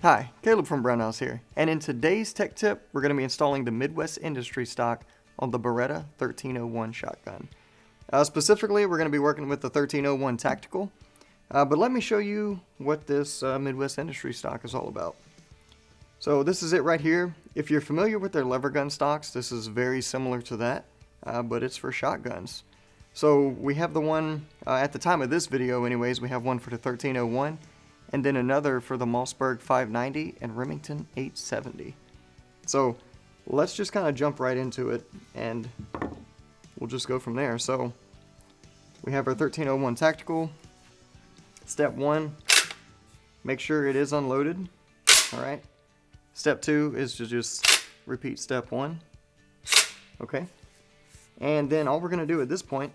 Hi, Caleb from Brownells here, and in today's tech tip, we're going to be installing the Midwest Industry stock on the Beretta 1301 shotgun. Specifically, we're going to be working with the 1301 Tactical, but let me show you what this Midwest Industry stock is all about. So this is it right here. If you're familiar with their lever gun stocks, this is very similar to that, but it's for shotguns. So we have the one, at the time of this video anyways, we have one for the 1301, and then another for the Mossberg 590 and Remington 870. So let's just kind of jump right into it and we'll just go from there. So we have our 1301 Tactical. Step 1, make sure it is unloaded. Alright. Step 2 is to just repeat step 1. Okay. And then all we're going to do at this point,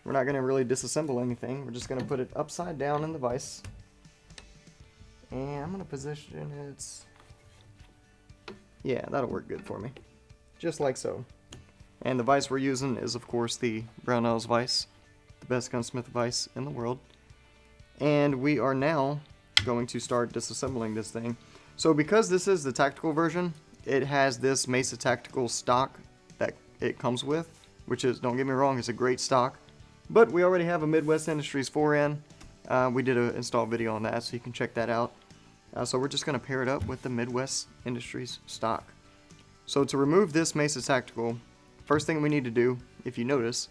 we're not going to really disassemble anything. We're just going to put it upside down in the vise. And I'm going to position it. Yeah, that'll work good for me. Just like so. And the vise we're using is, of course, the Brownells vise. The best gunsmith vise in the world. And we are now going to start disassembling this thing. So because this is the tactical version, it has this Mesa Tactical stock that it comes with. Which is, don't get me wrong, it's a great stock. But we already have a Midwest Industries 4N. We did an install video on that, so you can check that out. So we're just going to pair it up with the Midwest Industries stock. So to remove this Mesa Tactical, first thing we need to do, if you notice,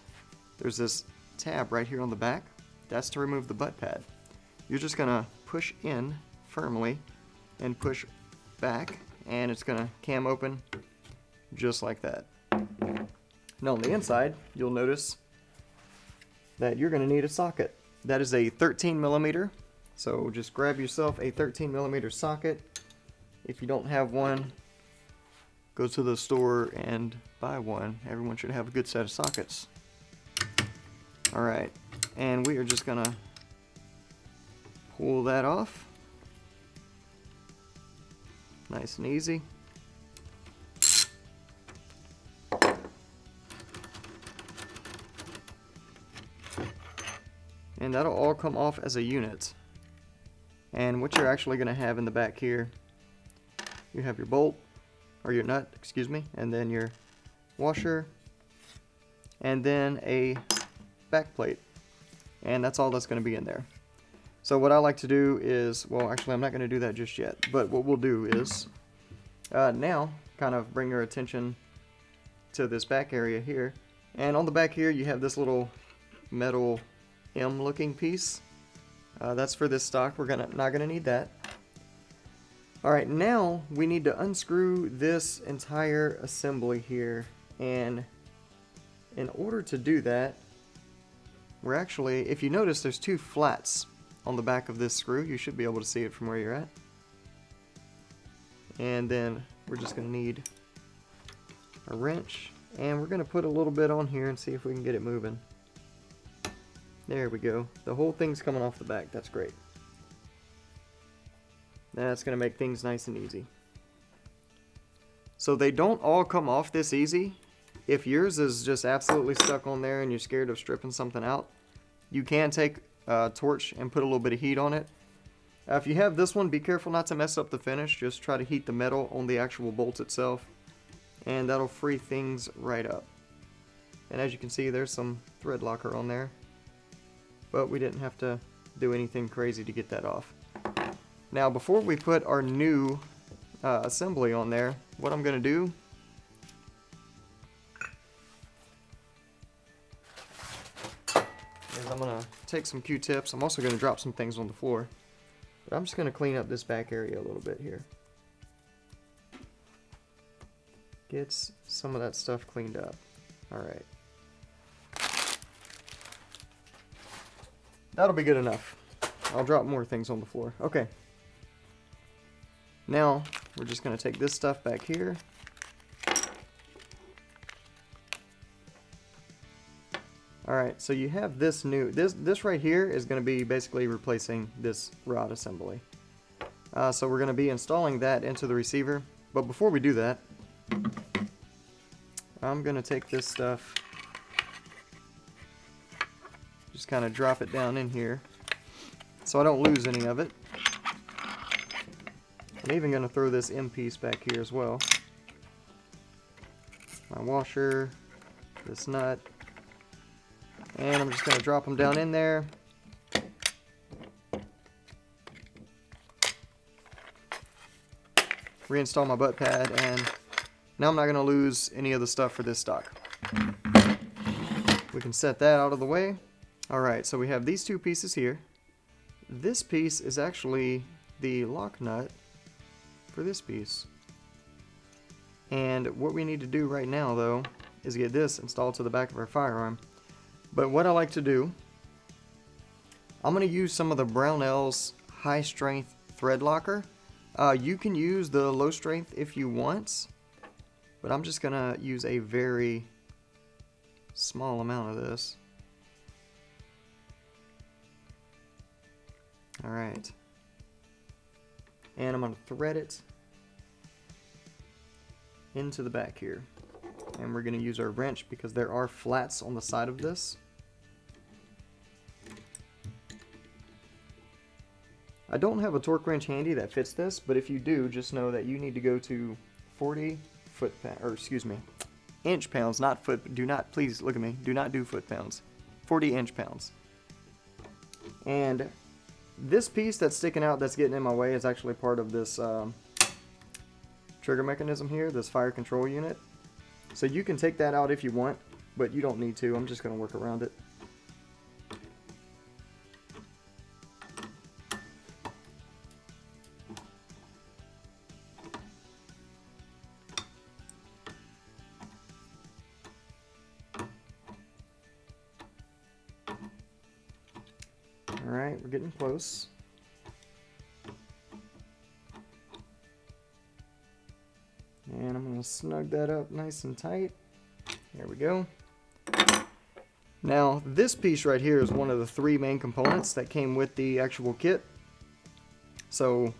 there's this tab right here on the back. That's to remove the butt pad. You're just going to push in firmly and push back, and it's going to cam open just like that. Now on the inside, you'll notice that you're going to need a socket. That is a 13mm, so just grab yourself a 13mm socket. If you don't have one, go to the store and buy one. Everyone should have a good set of sockets. Alright, and we are just going to pull that off. Nice and easy. And that'll all come off as a unit. And what you're actually going to have in the back here, you have your bolt, or your nut, excuse me, and then your washer, and then a back plate. And that's all that's going to be in there. So what I like to do is, well actually I'm not going to do that just yet, but what we'll do is, now kind of bring your attention to this back area here. And on the back here you have this little metal M-looking piece. That's for this stock. We're not gonna need that. Alright, now we need to unscrew this entire assembly here, and in order to do that, we're actually, if you notice, there's two flats on the back of this screw. You should be able to see it from where you're at. And then we're just gonna need a wrench, and we're gonna put a little bit on here and see if we can get it moving. There we go. The whole thing's coming off the back. That's great. That's going to make things nice and easy. So they don't all come off this easy. If yours is just absolutely stuck on there and you're scared of stripping something out, you can take a torch and put a little bit of heat on it. If you have this one, be careful not to mess up the finish. Just try to heat the metal on the actual bolt itself, and that'll free things right up. And as you can see, there's some Threadlocker on there. But we didn't have to do anything crazy to get that off. Now before we put our new assembly on there, what I'm going to do is I'm going to take some Q-tips. I'm also going to drop some things on the floor. But I'm just going to clean up this back area a little bit here. Get some of that stuff cleaned up. Alright. That'll be good enough. I'll drop more things on the floor. Okay. Now, we're just going to take this stuff back here. Alright, so you have this new... This right here is going to be basically replacing this rod assembly. So we're going to be installing that into the receiver. But before we do that, I'm going to take this stuff... Just kind of drop it down in here so I don't lose any of it. I'm even going to throw this M piece back here as well. My washer, this nut, and I'm just going to drop them down in there. Reinstall my butt pad, and now I'm not going to lose any of the stuff for this stock. We can set that out of the way. Alright, so we have these two pieces here. This piece is actually the lock nut for this piece. And what we need to do right now, though, is get this installed to the back of our firearm. But what I like to do, I'm going to use some of the Brownells high strength thread locker. You can use the low strength if you want, but I'm just going to use a very small amount of this. Alright. And I'm going to thread it into the back here. And we're going to use our wrench because there are flats on the side of this. I don't have a torque wrench handy that fits this, but if you do, just know that you need to go to 40 inch pounds, not foot. Do not, please look at me, do not do foot pounds. 40 inch pounds. And this piece that's sticking out that's getting in my way is actually part of this trigger mechanism here, this fire control unit. So you can take that out if you want, but you don't need to. I'm just going to work around it. Alright, we're getting close. And I'm going to snug that up nice and tight. There we go. Now, this piece right here is one of the 3 main components that came with the actual kit. So,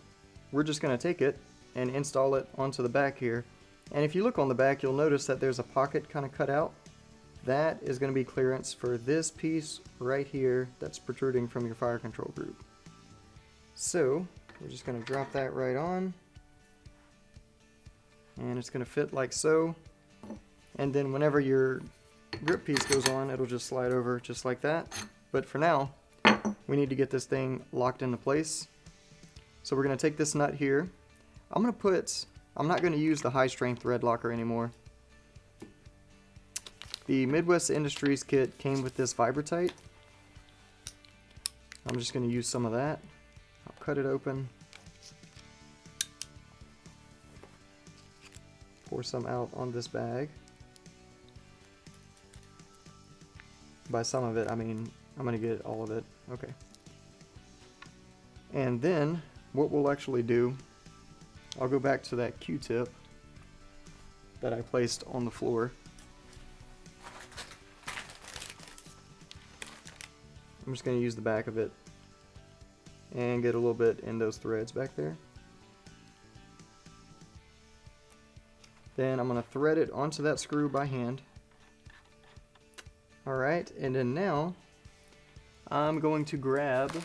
we're just going to take it and install it onto the back here. And if you look on the back, you'll notice that there's a pocket kind of cut out. That is going to be clearance for this piece right here that's protruding from your fire control group. So, we're just going to drop that right on. And it's going to fit like so. And then whenever your grip piece goes on, it'll just slide over just like that. But for now, we need to get this thing locked into place. So we're going to take this nut here. I'm not going to use the high strength thread locker anymore. The Midwest Industries kit came with this Vibratight. I'm just going to use some of that. I'll cut it open. Pour some out on this bag. By some of it, I mean, I'm going to get all of it. Okay. And then, what we'll actually do, I'll go back to that Q-tip that I placed on the floor. I'm just going to use the back of it and get a little bit in those threads back there. Then I'm going to thread it onto that screw by hand. Alright, and then now I'm going to grab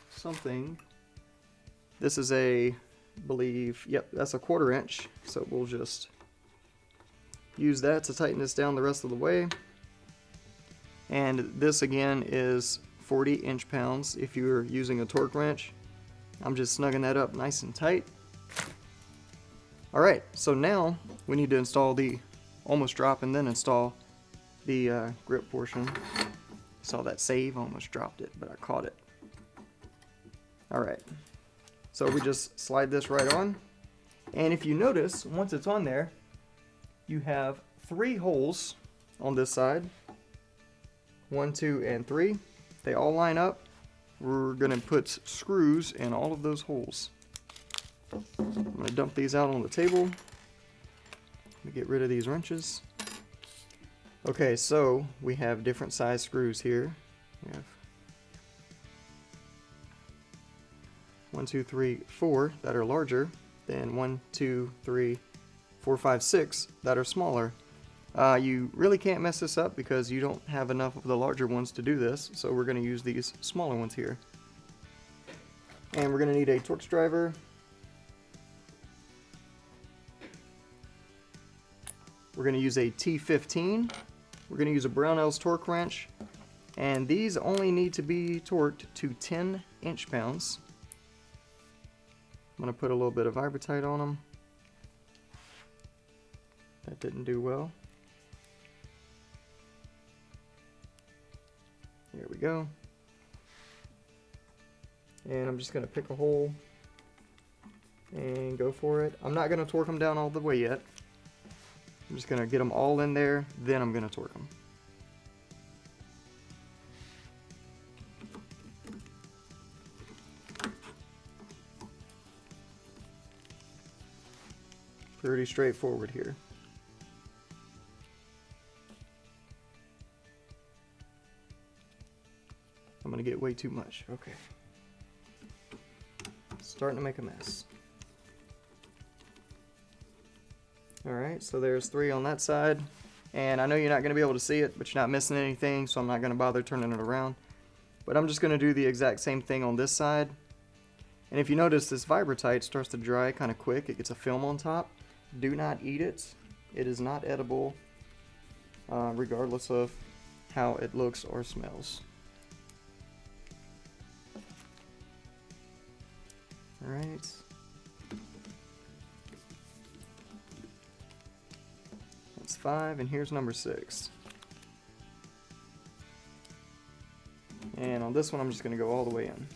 something. This is yep, that's a 1/4 inch. So we'll just use that to tighten this down the rest of the way. And this again is 40 inch pounds if you're using a torque wrench. I'm just snugging that up nice and tight. Alright, so now we need to install the almost drop and then install the grip portion. Saw that save, almost dropped it, but I caught it. Alright, so we just slide this right on. And if you notice, once it's on there, you have 3 holes on this side. 1, 2, and 3. They all line up. We're going to put screws in all of those holes. I'm going to dump these out on the table. Let me get rid of these wrenches. Okay, so we have different size screws here. We have 1, 2, 3, 4 that are larger, then 1, 2, 3, 4, 5, 6 that are smaller. You really can't mess this up because you don't have enough of the larger ones to do this, so we're going to use these smaller ones here. And we're going to need a Torx driver. We're going to use a T15. We're going to use a Brownells torque wrench. And these only need to be torqued to 10 inch-pounds. I'm going to put a little bit of Vibratite on them. That didn't do well. There we go. And I'm just going to pick a hole and go for it. I'm not going to torque them down all the way yet. I'm just going to get them all in there, then I'm going to torque them. Pretty straightforward here. I'm going to get way too much. Okay. Starting to make a mess. Alright, so there's 3 on that side. And I know you're not going to be able to see it, but you're not missing anything, so I'm not going to bother turning it around. But I'm just going to do the exact same thing on this side. And if you notice, this Vibratite starts to dry kind of quick. It gets a film on top. Do not eat it. It is not edible, regardless of how it looks or smells. Alright. That's 5, and here's number 6. And on this one, I'm just going to go all the way in.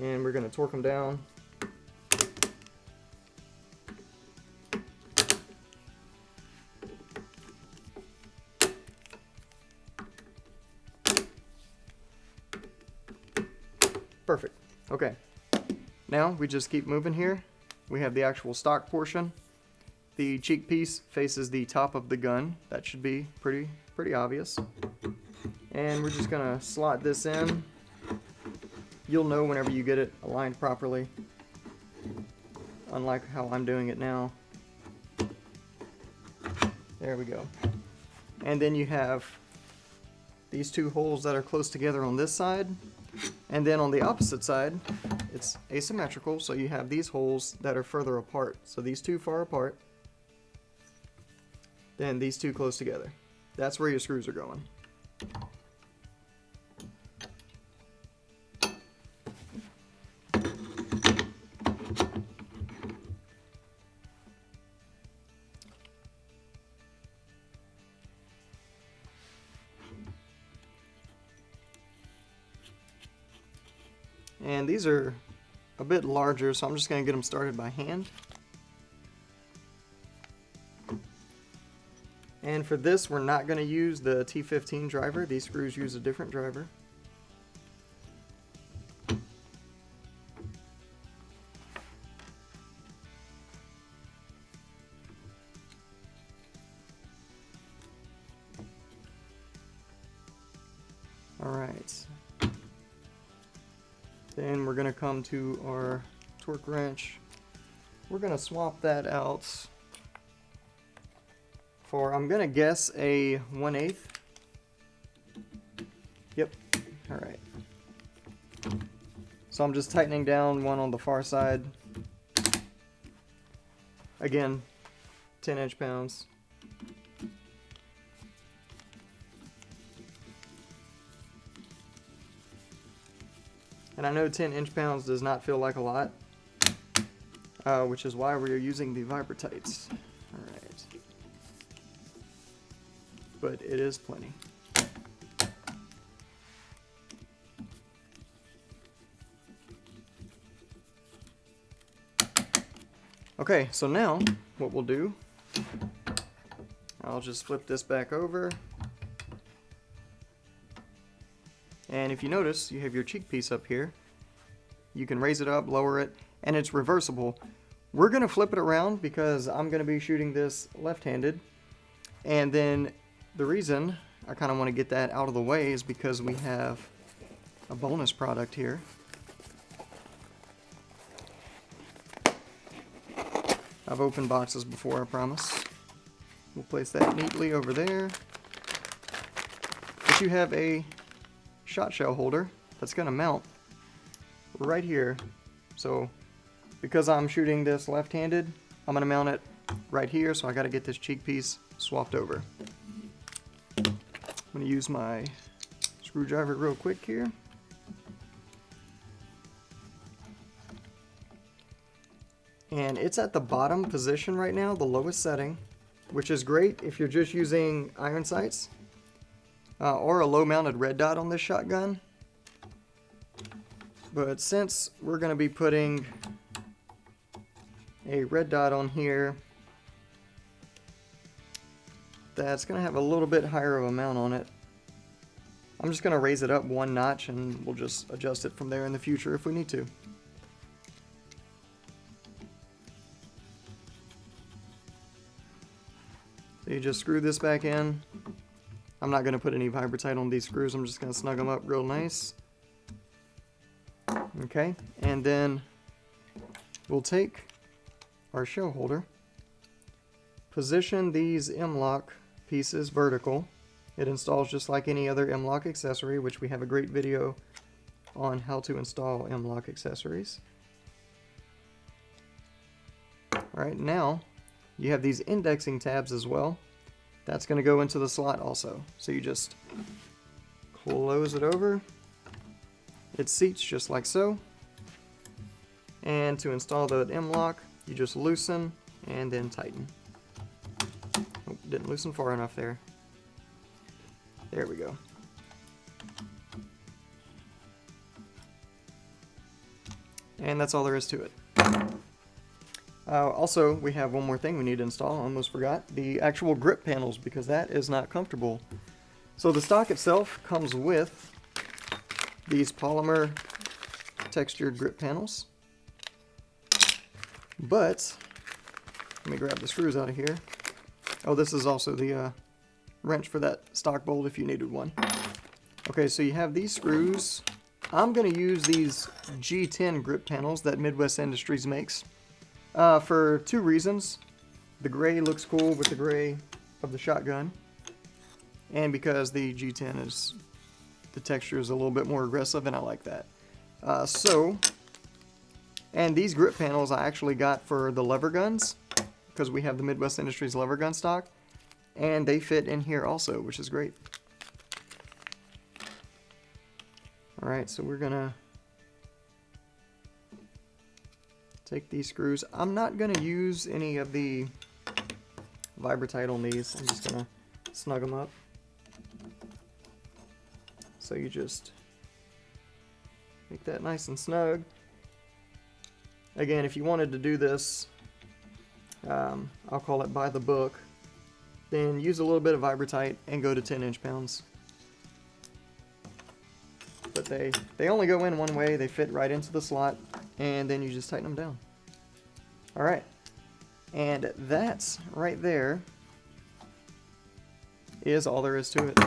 And we're going to torque them down. Perfect. Okay. Now we just keep moving here. We have the actual stock portion. The cheek piece faces the top of the gun. That should be pretty obvious. And we're just going to slot this in. You'll know whenever you get it aligned properly, unlike how I'm doing it now. There we go. And then you have these 2 holes that are close together on this side, and then on the opposite side it's asymmetrical, so you have these holes that are further apart. So these 2 far apart, then these 2 close together. That's where your screws are going. And these are a bit larger, so I'm just going to get them started by hand. And for this, we're not going to use the T15 driver. These screws use a different driver. Alright. Then we're going to come to our torque wrench. We're going to swap that out for, I'm going to guess, a 1/8. Yep. Alright. So I'm just tightening down one on the far side. Again, 10 inch-pounds. And I know 10 inch-pounds does not feel like a lot, which is why we're using the Vibratites. Alright. But it is plenty. Okay, so now what we'll do, I'll just flip this back over. And if you notice, you have your cheek piece up here. You can raise it up, lower it, and it's reversible. We're going to flip it around because I'm going to be shooting this left-handed. And then the reason I kind of want to get that out of the way is because we have a bonus product here. I've opened boxes before, I promise. We'll place that neatly over there. But you have a shot shell holder that's going to mount right here. So because I'm shooting this left-handed, I'm going to mount it right here, so I got to get this cheek piece swapped over. I'm going to use my screwdriver real quick here. And it's at the bottom position right now, the lowest setting, which is great if you're just using iron sights or a low mounted red dot on this shotgun. But since we're going to be putting a red dot on here, that's going to have a little bit higher of a mount on it. I'm just going to raise it up one notch and we'll just adjust it from there in the future if we need to. So you just screw this back in. I'm not going to put any Vibratite on these screws, I'm just going to snug them up real nice. Okay, and then we'll take our shell holder, position these M-LOK pieces vertical. It installs just like any other M-LOK accessory, which we have a great video on how to install M-LOK accessories. Alright, now you have these indexing tabs as well. That's going to go into the slot also. So you just close it over. It seats just like so. And to install the M-LOK, you just loosen and then tighten. Oh, didn't loosen far enough there. There we go. And that's all there is to it. Also, we have one more thing we need to install. I almost forgot. The actual grip panels, because that is not comfortable. So the stock itself comes with these polymer textured grip panels. But, let me grab the screws out of here. Oh, this is also the wrench for that stock bolt if you needed one. Okay, so you have these screws. I'm going to use these G10 grip panels that Midwest Industries makes. For two reasons. The gray looks cool with the gray of the shotgun, and because the G10 is, the texture is a little bit more aggressive and I like that. And these grip panels I actually got for the lever guns, because we have the Midwest Industries lever gun stock, and they fit in here also, which is great. Alright, so we're gonna take these screws. I'm not going to use any of the Vibratite on these. I'm just going to snug them up. So you just make that nice and snug. Again, if you wanted to do this, I'll call it by the book, then use a little bit of Vibratite and go to 10 inch-pounds. But they only go in one way, they fit right into the slot, and then you just tighten them down. Alright, and that's right there is all there is to it.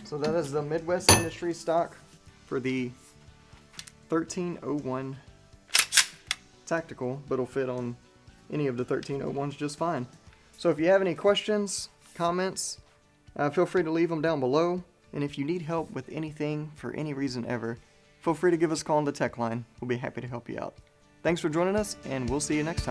So that is the Midwest Industries stock for the 1301 Tactical, but it'll fit on any of the 1301s just fine. So if you have any questions, comments, feel free to leave them down below. And if you need help with anything for any reason ever, feel free to give us a call on the tech line. We'll be happy to help you out. Thanks for joining us, and we'll see you next time.